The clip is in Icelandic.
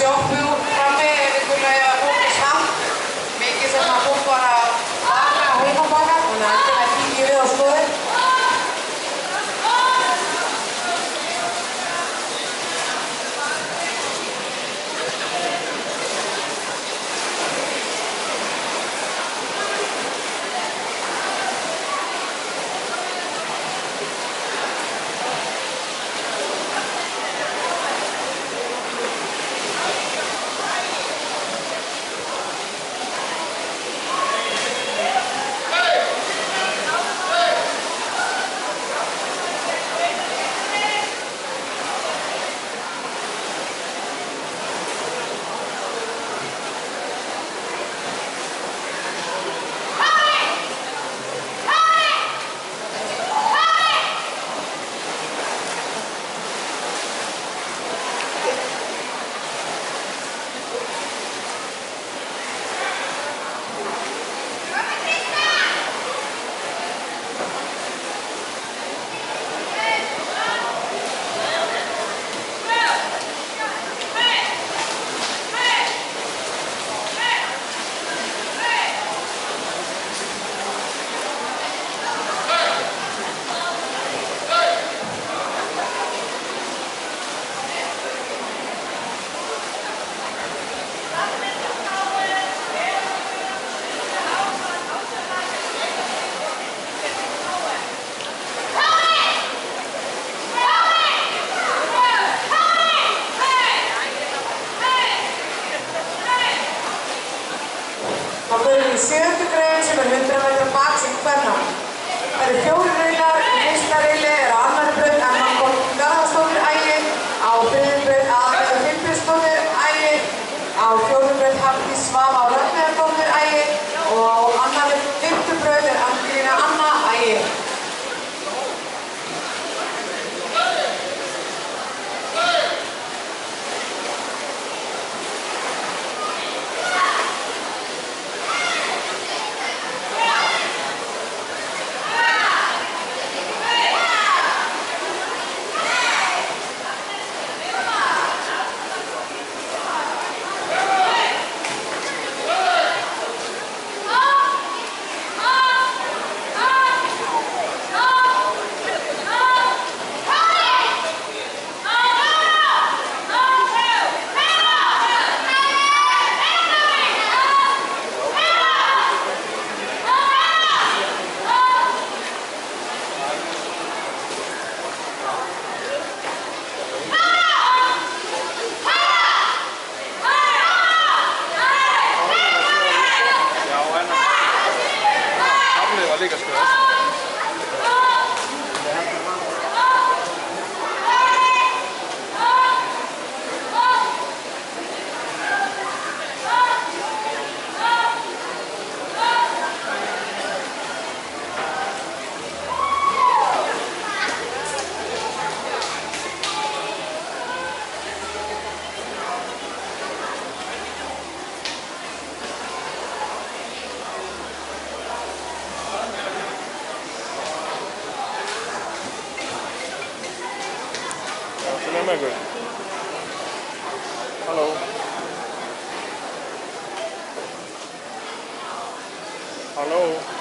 sjoppu frammi ef ykkur fólk er samt. Mikið sem að fólk var að baka og heimabaka, þannig að þetta er kíkja við á skoðið. Þá förum við í 7. grein sem er 100 metra baksík kvenna. Það eru 4 riðlar, í fyrsta riðli er á annarri braut Emma Garðarsdóttir Ægir, á 3. braut Aðalheiður Finnbjörnsdóttir Ægir, á 4. braut Hafdís Svava Rögnveiðardóttir Ægir og á annarri 5. braut er Angelína Anna Ægir. Líka sko. Med ykkur. Halló. Halló.